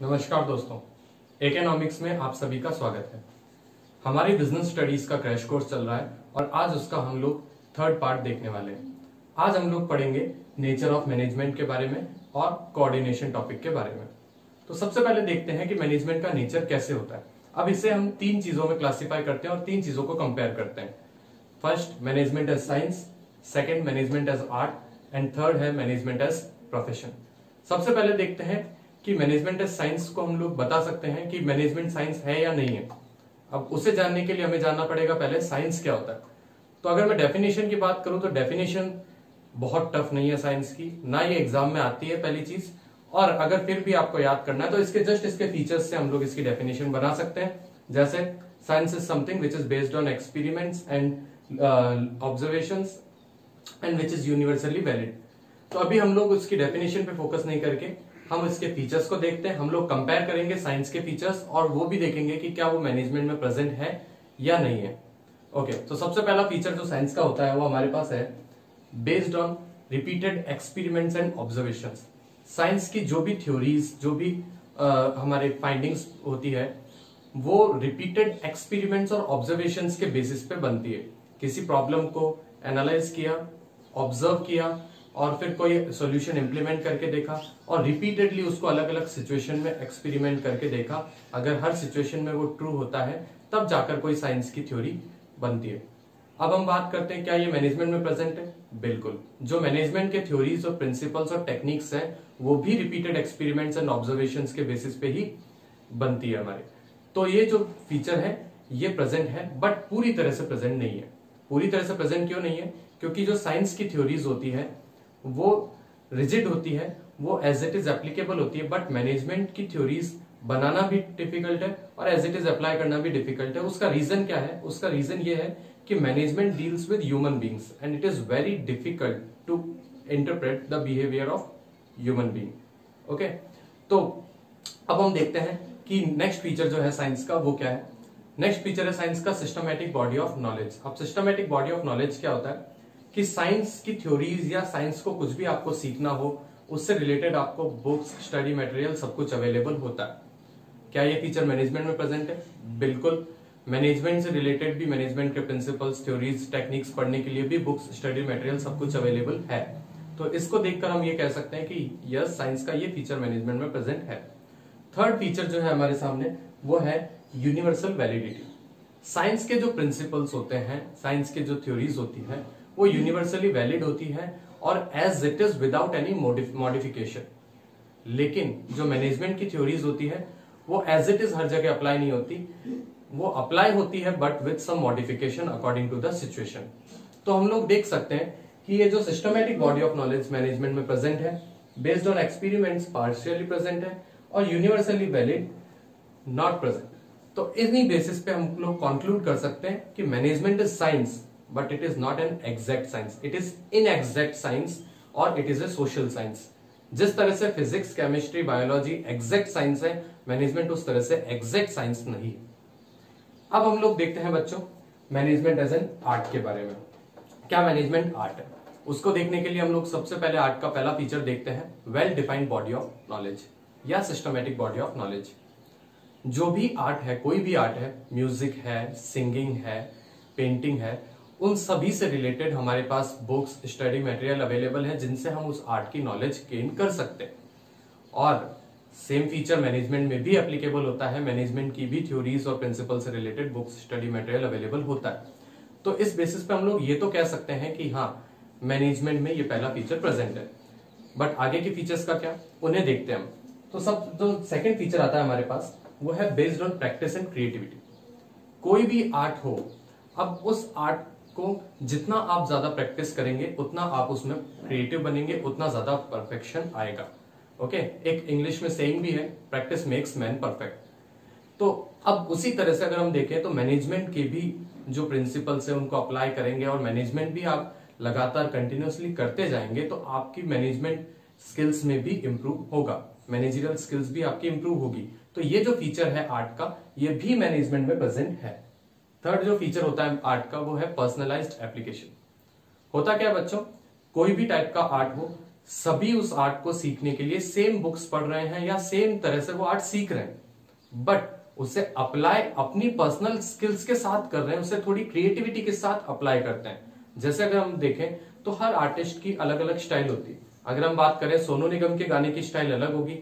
नमस्कार दोस्तों, इकोनॉमिक्स में आप सभी का स्वागत है। हमारी बिजनेस स्टडीज का क्रैश कोर्स चल रहा है और आज उसका हम लोग थर्ड पार्ट देखने वाले हैं। आज हम लोग पढ़ेंगे नेचर ऑफ मैनेजमेंट के बारे में और कोऑर्डिनेशन टॉपिक के बारे में। तो सबसे पहले देखते हैं कि मैनेजमेंट का नेचर कैसे होता है। अब इसे हम तीन चीजों में क्लासिफाई करते हैं और तीन चीजों को कंपेयर करते हैं। First, management as science, second management as art and third है मैनेजमेंट एज प्रोफेशन। सबसे पहले देखते हैं कि मैनेजमेंट एज साइंस को हम लोग बता सकते हैं कि मैनेजमेंट साइंस है या नहीं है। अब उसे जानने के लिए हमें जानना पड़ेगा पहले साइंस क्या होता है। तो अगर मैं डेफिनेशन की बात करूं तो डेफिनेशन बहुत टफ नहीं है साइंस की, ना ये एग्जाम में आती है पहली चीज। और अगर फिर भी आपको याद करना है तो इसके फीचर्स से हम लोग इसकी डेफिनेशन बना सकते हैं। जैसे science is something which is based on experiments and observations and which is universally valid. तो अभी हम लोग उसकी डेफिनेशन पे फोकस नहीं करके हम इसके फीचर्स को देखते हैं। हम लोग कंपेयर करेंगे साइंस के फीचर्स और वो भी देखेंगे कि क्या वो मैनेजमेंट में प्रेजेंट है या नहीं है। ओके, तो सबसे पहला फीचर जो साइंस का होता है वो हमारे पास है based on repeated experiments and observations. Science की जो भी थ्योरीज, जो भी हमारे फाइंडिंग्स होती है वो रिपीटेड एक्सपेरिमेंट्स और ऑब्जर्वेशंस के बेसिस पे बनती है। किसी प्रॉब्लम को एनालाइज किया, ऑब्जर्व किया और फिर कोई सॉल्यूशन इंप्लीमेंट करके देखा और रिपीटेडली उसको अलग अलग सिचुएशन में एक्सपेरिमेंट करके देखा। अगर हर सिचुएशन में वो ट्रू होता है तब जाकर कोई साइंस की थ्योरी बनती है। अब हम बात करते हैं क्या ये मैनेजमेंट में प्रेजेंट है। बिल्कुल, जो मैनेजमेंट के थ्योरीज और प्रिंसिपल्स और टेक्निक्स है वो भी रिपीटेड एक्सपेरिमेंट्स एंड ऑब्जर्वेशंस के बेसिस पे ही बनती है हमारे। तो ये जो फीचर है ये प्रेजेंट है, बट पूरी तरह से प्रेजेंट नहीं है। पूरी तरह से प्रेजेंट क्यों नहीं है? क्योंकि जो साइंस की थ्योरीज होती है वो रिजिड होती है, वो एज इट इज एप्लीकेबल होती है, बट मैनेजमेंट की थ्योरीज बनाना भी डिफिकल्ट है और एज इट इज अप्लाई करना भी डिफिकल्ट है। उसका रीजन क्या है? उसका रीजन ये है कि management deals with human beings and it is very difficult to interpret the behaviour of human being. Okay, तो अब हम देखते हैं कि नेक्स्ट फीचर जो है साइंस का वो क्या है। नेक्स्ट फीचर है साइंस का सिस्टमैटिक बॉडी ऑफ नॉलेज। अब सिस्टमैटिक बॉडी ऑफ नॉलेज क्या होता है कि साइंस की थ्योरीज या साइंस को कुछ भी आपको सीखना हो उससे रिलेटेड आपको बुक्स, स्टडी मटेरियल सब कुछ अवेलेबल होता है। क्या ये फीचर मैनेजमेंट में प्रेजेंट है? बिल्कुल, मैनेजमेंट से रिलेटेड भी मैनेजमेंट के प्रिंसिपल्स, थ्योरीज, टेक्निक्स पढ़ने के लिए भी बुक्स, स्टडी मटेरियल सब कुछ अवेलेबल है। तो इसको देखकर हम ये कह सकते हैं कि यस, साइंस का ये फीचर मैनेजमेंट में प्रेजेंट है। थर्ड फीचर जो है हमारे सामने वो है यूनिवर्सल वैलिडिटी। साइंस के जो प्रिंसिपल्स होते हैं, साइंस के जो थ्योरीज होती है वो यूनिवर्सली वैलिड होती है और as it is without any modification. लेकिन जो मैनेजमेंट की थ्योरीज होती है वो एज इट इज हर जगह अप्लाई नहीं होती, वो अप्लाई होती है but with some modification according to the situation. तो हम लोग देख सकते हैं कि ये जो systematic body of knowledge management में प्रेजेंट है based on experiments partially present है और यूनिवर्सली वैलिड नॉट प्रेजेंट। तो इन्हीं बेसिस पे हम लोग कंक्लूड कर सकते हैं कि management is science but it is not an exact science, it is inexact science और it is a social science। जिस तरह से physics, chemistry, biology exact science है, मैनेजमेंट उस तरह से एग्जैक्ट साइंस नहीं। अब हम लोग देखते हैं बच्चों मैनेजमेंट एज एन आर्ट के बारे में। क्या मैनेजमेंट आर्ट है? उसको देखने के लिए हम लोग सबसे पहले आर्ट का पहला फीचर देखते हैं, well defined body of knowledge या सिस्टमैटिक बॉडी ऑफ नॉलेज। जो भी आर्ट है, कोई भी आर्ट है, म्यूजिक है, सिंगिंग है, पेंटिंग है, उन सभी से रिलेटेड हमारे पास बुक्स, स्टडी मटेरियल अवेलेबल है जिनसे हम उस आर्ट की नॉलेज गेन कर सकते हैं। और सेम फीचर मैनेजमेंट में भी एप्लीकेबल होता है। मैनेजमेंट की भी थ्योरीज और प्रिंसिपल से related books, study material available होता है। तो इस बेसिस पे हम लोग ये तो कह सकते हैं कि हाँ, मैनेजमेंट में ये पहला फीचर प्रेजेंट है। बट आगे के फीचर्स का क्या, उन्हें देखते हैं हम। तो सब जो सेकेंड फीचर आता है हमारे पास वो है based on practice and creativity. कोई भी आर्ट हो, अब उस आर्ट को जितना आप ज्यादा प्रैक्टिस करेंगे उतना आप उसमें क्रिएटिव बनेंगे, उतना ज्यादा परफेक्शन आएगा। ओके, एक इंग्लिश में सेइंग भी है, प्रैक्टिस मेक्स मैन परफेक्ट। तो अब उसी तरह से अगर हम देखें तो मैनेजमेंट के भी जो प्रिंसिपल्स है उनको अप्लाई करेंगे और मैनेजमेंट भी आप लगातार कंटिन्यूअसली करते जाएंगे तो आपकी मैनेजमेंट स्किल्स में भी इंप्रूव होगा, मैनेजरियल स्किल्स भी आपकी इंप्रूव होगी। तो ये जो फीचर है आर्ट का ये भी मैनेजमेंट में प्रेजेंट है। थर्ड जो फीचर होता है आर्ट का वो है पर्सनलाइज्ड एप्लीकेशन। होता क्या है बच्चों, कोई भी टाइप का आर्ट हो, सभी उस आर्ट को सीखने के लिए सेम बुक्स पढ़ रहे हैं या सेम तरह से वो आर्ट सीख रहे हैं, बट उसे अप्लाई अपनी पर्सनल स्किल्स के साथ कर रहे हैं, उसे थोड़ी क्रिएटिविटी के साथ अप्लाई करते हैं। जैसे अगर हम देखें तो हर आर्टिस्ट की अलग अलग स्टाइल होती है। अगर हम बात करें, सोनू निगम के गाने की स्टाइल अलग होगी,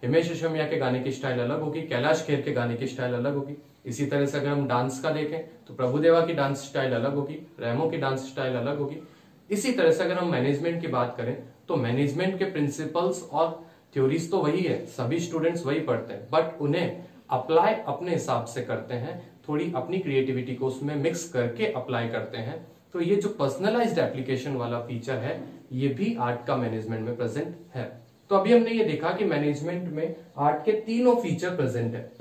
हिमेश रेशमिया के गाने की स्टाइल अलग होगी, कैलाश खेर के गाने की स्टाइल अलग होगी। इसी तरह से अगर हम डांस का देखें तो प्रभुदेवा की डांस स्टाइल अलग होगी, रेमो की डांस स्टाइल अलग होगी। इसी तरह से अगर हम मैनेजमेंट की बात करें तो मैनेजमेंट के प्रिंसिपल्स और थ्योरीज तो वही है, सभी स्टूडेंट्स वही पढ़ते हैं, बट उन्हें अप्लाई अपने हिसाब से करते हैं, थोड़ी अपनी क्रिएटिविटी को उसमें मिक्स करके अप्लाई करते हैं। तो ये जो पर्सनलाइज्ड एप्लीकेशन वाला फीचर है, ये भी आर्ट का मैनेजमेंट में प्रेजेंट है। तो अभी हमने ये देखा कि मैनेजमेंट में आर्ट के तीनों फीचर प्रेजेंट है,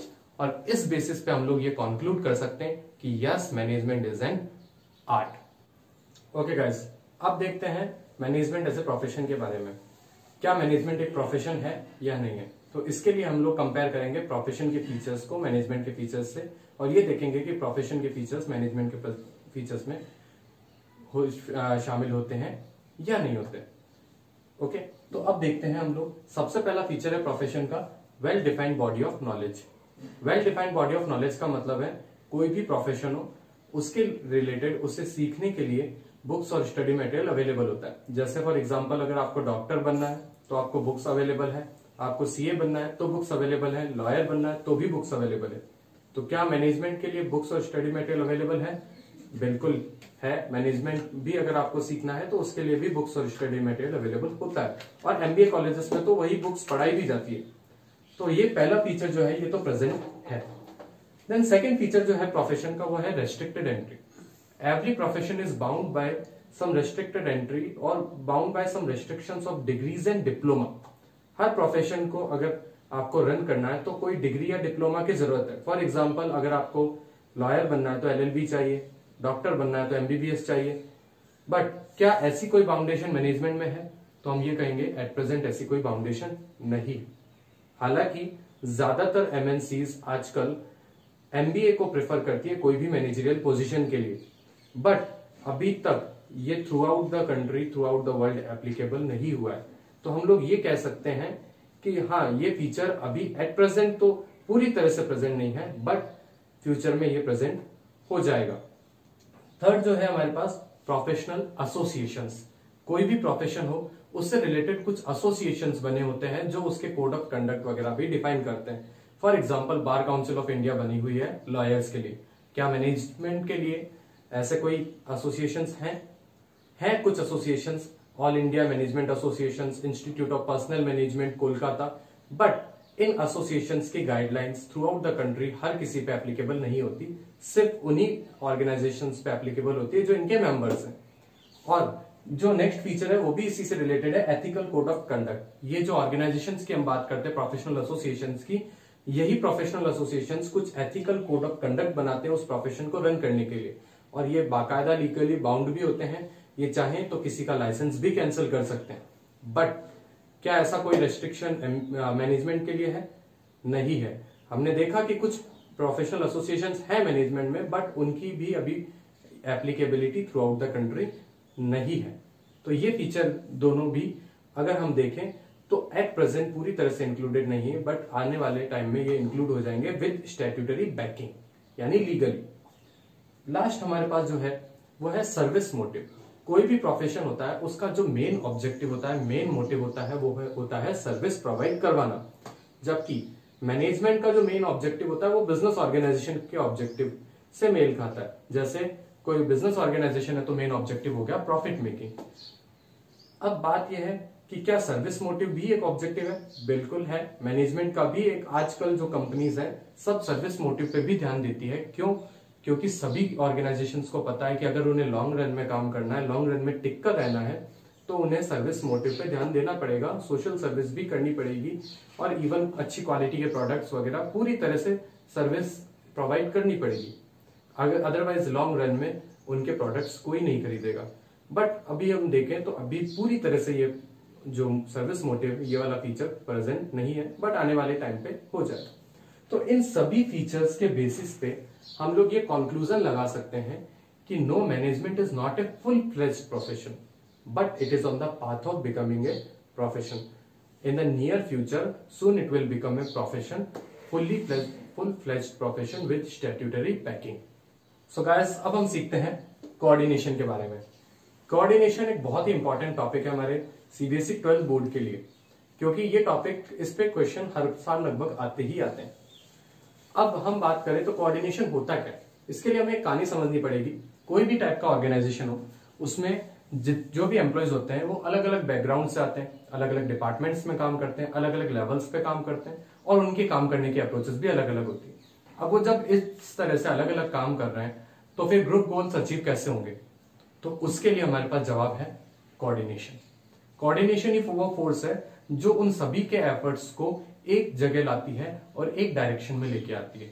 और इस बेसिस पे हम लोग ये कंक्लूड कर सकते हैं कि yes, management is an art. Okay guys, अब देखते हैं मैनेजमेंट एज ए प्रोफेशन के बारे में। क्या मैनेजमेंट एक प्रोफेशन है या नहीं है? तो इसके लिए हम लोग कंपेयर करेंगे प्रोफेशन के फीचर्स को मैनेजमेंट के फीचर्स से, और ये देखेंगे कि प्रोफेशन के फीचर्स मैनेजमेंट के फीचर्स में शामिल होते हैं या नहीं होते। ओके, तो अब देखते हैं हम लोग। सबसे पहला फीचर है प्रोफेशन का well defined body of knowledge. Well defined body of knowledge का मतलब है कोई भी प्रोफेशन हो, उसके रिलेटेड उसे सीखने के लिए बुक्स और स्टडी मटेरियल अवेलेबल होता है। जैसे फॉर एग्जांपल, अगर आपको डॉक्टर बनना है तो आपको बुक्स अवेलेबल है, आपको सीए बनना है तो बुक्स अवेलेबल है, लॉयर बनना है तो भी बुक्स अवेलेबल है। तो क्या मैनेजमेंट के लिए बुक्स और स्टडी मटेरियल अवेलेबल है? बिल्कुल है। मैनेजमेंट भी अगर आपको सीखना है तो उसके लिए भी बुक्स और स्टडी मटेरियल अवेलेबल होता है, और एमबीए कॉलेजेस में तो वही बुक्स पढ़ाई भी जाती है। तो ये पहला फीचर जो है ये तो प्रेजेंट है। देन सेकेंड फीचर जो है प्रोफेशन का, वो है restricted entry. Every profession is bound by some restricted entry or bound by some restrictions of degrees and diploma. Her profession को अगर आपको रन करना है तो कोई डिग्री या डिप्लोमा की जरूरत है। फॉर एग्जाम्पल, अगर आपको लॉयर बनना है तो एलएलबी चाहिए, डॉक्टर बनना है तो एमबीबीएस चाहिए। बट क्या ऐसी कोई बाउंडेशन मैनेजमेंट में है? तो हम ये कहेंगे एट प्रेजेंट ऐसी कोई बाउंडेशन नहीं। हालांकि ज्यादातर एमएनसीज आजकल एमबीए को प्रेफर करती है कोई भी मैनेजरियल पोजीशन के लिए, बट अभी तक ये through out the country, through out the world applicable नहीं हुआ है। तो हम लोग ये कह सकते हैं कि हाँ, ये फीचर अभी एट प्रेजेंट तो पूरी तरह से प्रेजेंट नहीं है, बट फ्यूचर में ये प्रेजेंट हो जाएगा। थर्ड जो है हमारे पास प्रोफेशनल एसोसिएशंस। कोई भी प्रोफेशन हो, उससे रिलेटेड कुछ एसोसिएशंस बने होते हैं जो उसके कोड ऑफ कंडक्ट वगैरह भी डिफाइन करते हैं। For example, bar council of India बनी हुई है लॉयर्स के लिए। क्या मैनेजमेंट के लिए ऐसे कोई एसोसिएशंस हैं? हैं कुछ associations, all India management associations, institute of personnel management Kolkata, but इन एसोसिएशंस की guidelines throughout the country हर किसी पे एप्लीकेबल नहीं होती, सिर्फ उन्हीं ऑर्गेनाइजेशंस पे एप्लीकेबल होती है जो इनके मेंबर्स हैं। और जो नेक्स्ट फीचर है वो भी इसी से रिलेटेड है, एथिकल कोड ऑफ कंडक्ट। ये जो ऑर्गेनाइजेशंस की हम बात करते हैं प्रोफेशनल एसोसिएशंस की, यही प्रोफेशनल एसोसिएशंस कुछ एथिकल कोड ऑफ कंडक्ट बनाते हैं उस प्रोफेशन को रन करने के लिए, और ये बाकायदा लीगली बाउंड भी होते हैं। ये चाहें तो किसी का लाइसेंस भी कैंसिल कर सकते हैं। बट क्या ऐसा कोई रेस्ट्रिक्शन मैनेजमेंट के लिए है? नहीं है। हमने देखा कि कुछ प्रोफेशनल एसोसिएशंस हैं मैनेजमेंट में, बट उनकी भी अभी applicability through out the country नहीं है। तो ये फीचर दोनों भी अगर हम देखें तो एट प्रेजेंट पूरी तरह से इंक्लूडेड नहीं है, बट आने वाले टाइम में ये इंक्लूड हो जाएंगे विद स्टैट्यूटरी बैकिंग, यानी लीगली। लास्ट हमारे पास जो है वो है सर्विस मोटिव। कोई भी प्रोफेशन होता है, उसका जो मेन ऑब्जेक्टिव होता है, मेन मोटिव होता है, वो होता है सर्विस प्रोवाइड करवाना। जबकि मैनेजमेंट का जो मेन ऑब्जेक्टिव होता है वो बिजनेस ऑर्गेनाइजेशन के ऑब्जेक्टिव से मेल खाता है। जैसे कोई बिजनेस ऑर्गेनाइजेशन है तो मेन ऑब्जेक्टिव हो गया प्रॉफिट मेकिंग। अब बात यह है कि क्या सर्विस मोटिव भी एक ऑब्जेक्टिव है? बिल्कुल है। मैनेजमेंट का भी एक, आजकल जो कंपनीज है सब सर्विस मोटिव पे भी ध्यान देती है। क्यों? क्योंकि सभी ऑर्गेनाइजेशंस को पता है कि अगर उन्हें लॉन्ग रन में काम करना है, लॉन्ग रन में टिक कर रहना है, तो उन्हें सर्विस मोटिव पे ध्यान देना पड़ेगा, सोशल सर्विस भी करनी पड़ेगी, और इवन अच्छी क्वालिटी के प्रोडक्ट्स वगैरह पूरी तरह से सर्विस प्रोवाइड करनी पड़ेगी। अगर अदरवाइज लॉन्ग रन में उनके प्रोडक्ट्स कोई नहीं खरीदेगा। बट अभी हम देखें तो अभी पूरी तरह से ये जो सर्विस मोटिव, ये वाला फीचर प्रेजेंट नहीं है, बट आने वाले टाइम पे हो जाएगा। तो इन सभी फीचर्स के बेसिस पे हम लोग ये कंक्लूजन लगा सकते हैं कि no, management is not a full fledged profession, but it is on the path of becoming a profession. In the near future, soon it will become a profession, full-fledged profession with statutory backing. So guys, अब हम सीखते हैं coordination के बारे में. Coordination एक बहुत ही important topic है हमारे सीबीएसई 12 बोर्ड के लिए, क्योंकि ये टॉपिक, इस पे क्वेश्चन हर साल लगभग आते ही आते हैं. अब हम बात करें तो कोऑर्डिनेशन होता क्या है, इसके लिए हमें एक कहानी समझनी पड़ेगी. कोई भी टाइप का ऑर्गेनाइजेशन हो, उसमें जो भी एम्प्लॉयज होते हैं वो अलग अलग बैकग्राउंड से आते हैं, अलग अलग डिपार्टमेंट्स में काम करते हैं, अलग अलग लेवल्स पे काम करते हैं, और उनके काम करने की अप्रोचेस भी अलग अलग होती है. अब वो जब इस तरह से अलग अलग काम कर रहे हैं तो फिर ग्रुप गोल्स अचीव कैसे होंगे? तो उसके लिए हमारे पास जवाब है कोऑर्डिनेशन. कोऑर्डिनेशन ही वो फोर्स है जो उन सभी के एफर्ट्स को एक जगह लाती है और एक डायरेक्शन में लेके आती है.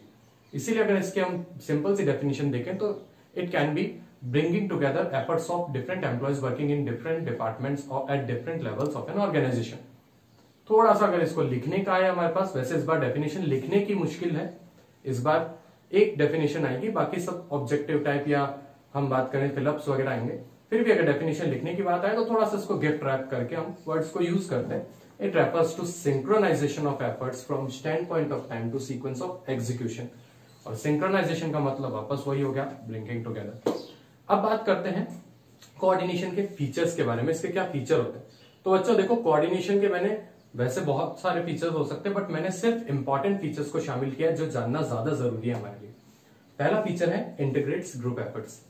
इसीलिए अगर इसके हम सिंपल सी डेफिनेशन देखें तो it can be bringing together efforts of different employees working in different departments or at different levels of an organization. थोड़ा सा अगर इसको लिखने का है हमारे पास, वैसे इस बार डेफिनेशन लिखने की मुश्किल है, इस बार एक डेफिनेशन आएगी, बाकी सब ऑब्जेक्टिव टाइप या हम बात करें फिलअप्स वगैरह आएंगे. फिर भी अगर डेफिनेशन लिखने की बात आए तो थोड़ा सा इसको गिफ्ट रैप करके हम वर्ड्स को यूज करते हैं. It refers to synchronisation of efforts from stand point of time to sequence of execution. और सिंक्रोनाइजेशन का मतलब वापस वही हो गया, ब्रिंगिंग टुगेदर. अब बात करते हैं कोऑर्डिनेशन के फीचर्स के बारे में, इसके क्या फीचर होते हैं. तो बच्चों देखो, कोऑर्डिनेशन के मैंने वैसे बहुत सारे फीचर्स हो सकते हैं, बट मैंने सिर्फ इंपॉर्टेंट फीचर्स को शामिल किया है जो जानना ज्यादा जरूरी है हमारे लिए. पहला फीचर है इंटीग्रेट्स ग्रुप एफर्ट्स.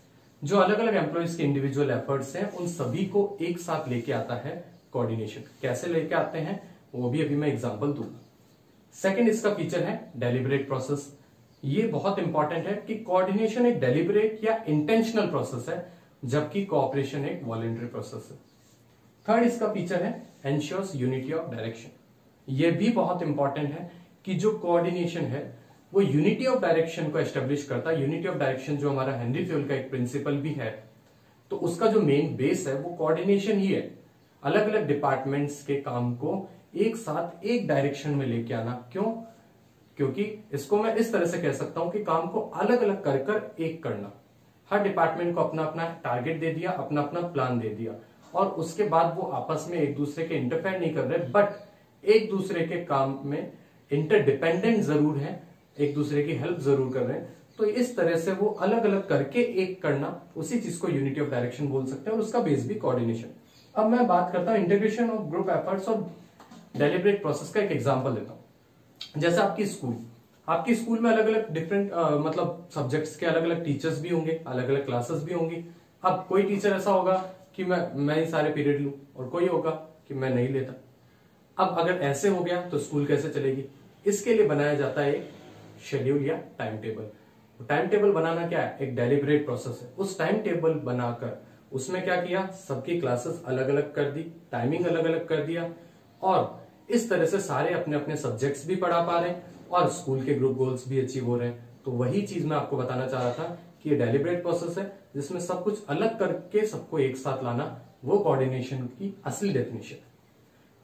जो अलग अलग एम्प्लॉइज के इंडिविजुअल एफर्ट्स हैं उन सभी को एक साथ लेके आता है कोऑर्डिनेशन. कैसे लेके आते हैं वो भी अभी मैं एग्जांपल दूंगा. सेकंड इसका फीचर है डेलिबरेट प्रोसेस. ये बहुत इंपॉर्टेंट है कि कोऑर्डिनेशन एक डेलिबरेट या इंटेंशनल प्रोसेस है, जबकि कोऑपरेशन एक वॉलंटरी प्रोसेस है. थर्ड इसका फीचर है एंश्योर्स यूनिटी ऑफ डायरेक्शन. ये भी बहुत इंपॉर्टेंट है कि जो कोऑर्डिनेशन है वो यूनिटी ऑफ डायरेक्शन को एस्टेब्लिश करता है. यूनिटी ऑफ डायरेक्शन जो हमारा हेनरी फ्यूल का एक प्रिंसिपल भी है, तो उसका जो मेन बेस है वो कोऑर्डिनेशन ही है. अलग अलग डिपार्टमेंट्स के काम को एक साथ एक डायरेक्शन में लेके आना. क्यों? क्योंकि इसको मैं इस तरह से कह सकता हूं कि काम को अलग अलग कर कर एक करना. हर डिपार्टमेंट को अपना अपना टारगेट दे दिया, अपना अपना प्लान दे दिया, और उसके बाद वो आपस में एक दूसरे के इंटरफेयर नहीं कर रहे, बट एक दूसरे के काम में इंटरडिपेंडेंट जरूर है, एक दूसरे की हेल्प जरूर कर रहे हैं. तो इस तरह से वो अलग अलग करके एक करना, उसी चीज को यूनिटी ऑफ डायरेक्शन बोल सकते हैं, और उसका बेस भी कोऑर्डिनेशन. अब मैं बात करता हूं इंटीग्रेशन ऑफ ग्रुप एफर्ट्स और डेलिबरेट प्रोसेस का एक एग्जांपल देता हूं. जैसे आपकी स्कूल में अलग अलग डिफरेंट मतलब सब्जेक्ट्स के अलग अलग टीचर्स भी होंगे, अलग अलग क्लासेस भी होंगी. अब कोई टीचर ऐसा होगा कि मैं ही सारे पीरियड लूं, और कोई होगा कि मैं नहीं लेता. अब अगर ऐसे हो गया तो स्कूल कैसे चलेगी? इसके लिए बनाया जाता है एक शेड्यूल या टाइम टेबल. टाइम टेबल बनाना क्या है? एक डेलिबरेट प्रोसेस है. उस टाइम टेबल बनाकर उसमें क्या किया, सबकी क्लासेस अलग अलग कर दी, टाइमिंग अलग अलग कर दिया, और इस तरह से सारे अपने अपने सब्जेक्ट्स भी पढ़ा पा रहे हैं और स्कूल के ग्रुप गोल्स भी अचीव हो रहे हैं. तो वही चीज मैं आपको बताना चाह रहा था कि ये डेलिबरेट प्रोसेस है जिसमें सब कुछ अलग करके सबको एक साथ लाना, वो कोऑर्डिनेशन की असली डेफिनेशन.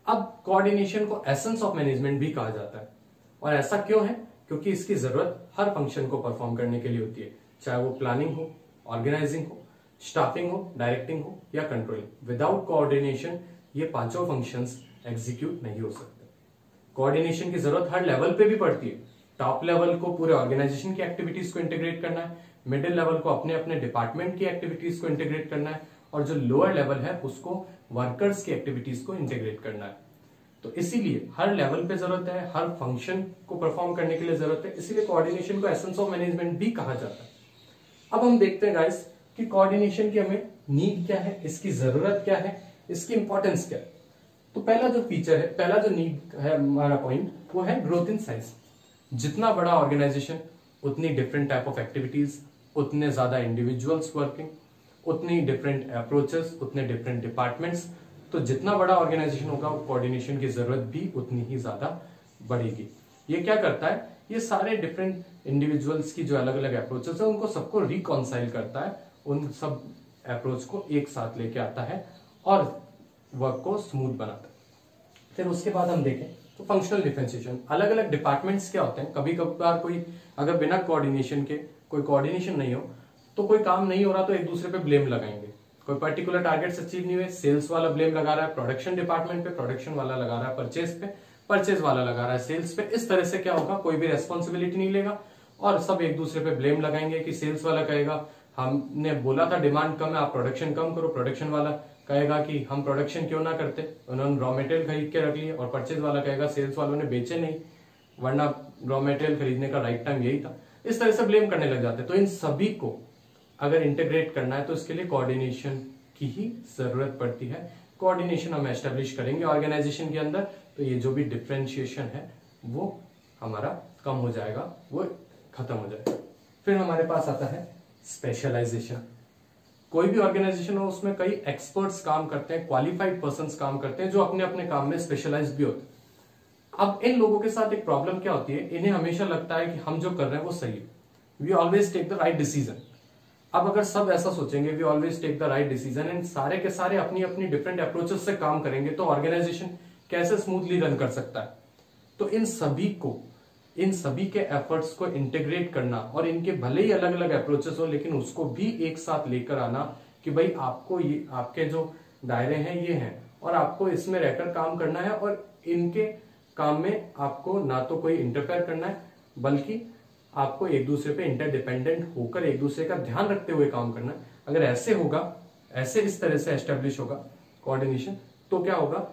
अब कोऑर्डिनेशन को एसेंस ऑफ मैनेजमेंट भी कहा जाता है. और ऐसा क्यों है? क्योंकि इसकी जरूरत हर फंक्शन को परफॉर्म करने के लिए होती है, चाहे वो प्लानिंग हो, ऑर्गेनाइजिंग हो, स्टाफिंग हो, डायरेक्टिंग हो या कंट्रोलिंग. विदाउट कोऑर्डिनेशन ये पांचों फंक्शंस एग्जीक्यूट नहीं हो सकते. कोऑर्डिनेशन की जरूरत हर लेवल पे भी पड़ती है. टॉप लेवल को पूरे ऑर्गेनाइजेशन की एक्टिविटीज को इंटीग्रेट करना है, मिडिल लेवल को अपने अपने डिपार्टमेंट की एक्टिविटीज को इंटीग्रेट करना है, और जो लोअर लेवल है उसको वर्कर्स की एक्टिविटीज को इंटीग्रेट करना है. तो इसीलिए हर लेवल पे जरूरत है, हर फंक्शन को परफॉर्म करने के लिए जरूरत है. इसीलिए कोऑर्डिनेशन को एसेंस ऑफ मैनेजमेंट भी कहा जाता है. अब हम देखते हैं गाइस कि कोऑर्डिनेशन की हमें नीड क्या है, इसकी जरूरत क्या है, इसकी इंपॉर्टेंस क्या है. तो पहला जो फीचर है, पहला जो नीड है हमारा पॉइंट, वो है ग्रोथ इन साइज. जितना बड़ा ऑर्गेनाइजेशन उतनी डिफरेंट टाइप ऑफ एक्टिविटीज, उतने ज्यादा इंडिविजुअल्स वर्किंग, उतनी डिफरेंट अप्रोचेस, उतने डिफरेंट डिपार्टमेंट्स. तो जितना बड़ा ऑर्गेनाइजेशन होगा कोऑर्डिनेशन की जरूरत भी उतनी ही ज्यादा बढ़ेगी. ये क्या करता है? ये सारे डिफरेंट इंडिविजुअल्स की जो अलग अलग अप्रोचेस है उनको सबको रिकॉन्साइल करता है, उन सब अप्रोच को एक साथ लेके आता है और वर्क को स्मूथ बनाता है. फिर उसके बाद हम देखें तो फंक्शनल डिफरेंशिएशन. अलग अलग डिपार्टमेंट्स क्या होते हैं, कभी कभार कोई अगर बिना कोऑर्डिनेशन के, कोई कोऑर्डिनेशन नहीं हो तो कोई काम नहीं हो रहा तो एक दूसरे पे ब्लेम लगाएंगे. कोई पर्टिकुलर टारगेट्स अचीव नहीं हुए, सेल्स वाला ब्लेम लगा रहा है प्रोडक्शन डिपार्टमेंट पे, प्रोडक्शन वाला लगा रहा है परचेज पे, परचेज वाला लगा रहा है सेल्स पे। इस तरह से क्या होगा, कोई भी रेस्पॉन्सिबिलिटी नहीं लेगा और सब एक दूसरे पे ब्लेम लगाएंगे कि सेल्स वाला कहेगा हमने बोला था डिमांड कम है, आप प्रोडक्शन कम करो, प्रोडक्शन वाला कहेगा कि हम प्रोडक्शन क्यों ना करते, उन्होंने रॉ मटेरियल खरीद के रख लिए, और परचेज वाला कहेगा सेल्स वालों ने बेचे नहीं वरना रॉ मटेरियल खरीदने का राइट टाइम यही था। इस तरह से ब्लेम करने लग जाते हैं। तो इन सभी को अगर इंटीग्रेट करना है तो इसके लिए कोऑर्डिनेशन की ही जरूरत पड़ती है। कोऑर्डिनेशन हम एस्टेब्लिश करेंगे ऑर्गेनाइजेशन के अंदर, तो ये जो भी डिफरेंशिएशन है वो हमारा कम हो जाएगा, वो खत्म हो जाएगा। फिर हमारे पास आता है स्पेशलाइजेशन। कोई भी ऑर्गेनाइजेशन हो उसमें कई एक्सपर्ट्स काम करते हैं, क्वालिफाइड पर्संस काम करते हैं जो अपने अपने काम में स्पेशलाइज भी होते हैं। अब इन लोगों के साथ एक प्रॉब्लम क्या होती है, इन्हें हमेशा लगता है कि हम जो कर रहे हैं वो सही है, we always take the right decision. अब अगर सब ऐसा सोचेंगे we always take the right decision and सारे के सारे अपनी अपनी डिफरेंट अप्रोचेस से काम करेंगे तो ऑर्गेनाइजेशन कैसे स्मूथली रन कर सकता है। तो इन सभी के एफर्ट्स को इंटीग्रेट करना और इनके भले ही अलग अलग अप्रोचेस हो लेकिन उसको भी एक साथ लेकर आना कि भाई आपको ये आपके जो दायरे हैं ये हैं और आपको इसमें रहकर काम करना है और इनके काम में आपको ना तो कोई इंटरफेयर करना है बल्कि आपको एक दूसरे पे इंटरडिपेंडेंट होकर एक दूसरे का ध्यान रखते हुए काम करना है। अगर ऐसे होगा, ऐसे इस तरह से एस्टेब्लिश होगा कोऑर्डिनेशन, तो क्या होगा,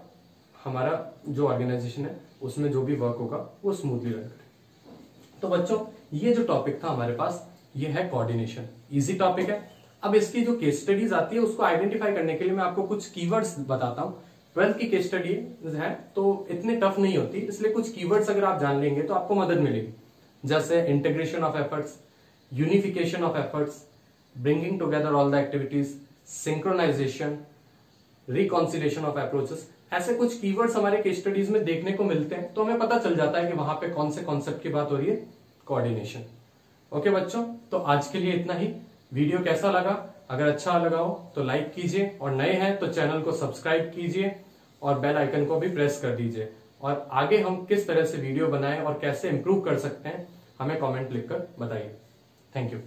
हमारा जो ऑर्गेनाइजेशन है उसमें जो भी वर्क होगा वो स्मूथली रन करेगा। तो बच्चों ये जो टॉपिक था हमारे पास ये है कोऑर्डिनेशन, इजी टॉपिक है। अब इसकी जो केस स्टडीज आती है उसको आइडेंटिफाई करने के लिए मैं आपको कुछ कीवर्ड्स बताता हूं। 12th की केस स्टडी है तो इतने टफ नहीं होती, इसलिए कुछ कीवर्ड्स अगर आप जान लेंगे तो आपको मदद मिलेगी। जैसे integration of efforts, unification of efforts, bringing together all the activities, synchronisation, reconciliation of approaches. ऐसे कुछ कीवर्ड्स हमारे केस स्टडीज में देखने को मिलते हैं तो हमें पता चल जाता है कि वहां पे कौन से कॉन्सेप्ट की बात हो रही है, कोऑर्डिनेशन। ओके बच्चों, तो आज के लिए इतना ही। वीडियो कैसा लगा, अगर अच्छा लगा हो तो लाइक कीजिए और नए हैं तो चैनल को सब्सक्राइब कीजिए और बेल आइकन को भी प्रेस कर दीजिए। और आगे हम किस तरह से वीडियो बनाएं और कैसे इंप्रूव कर सकते हैं हमें कमेंट लिखकर बताइए। Thank you.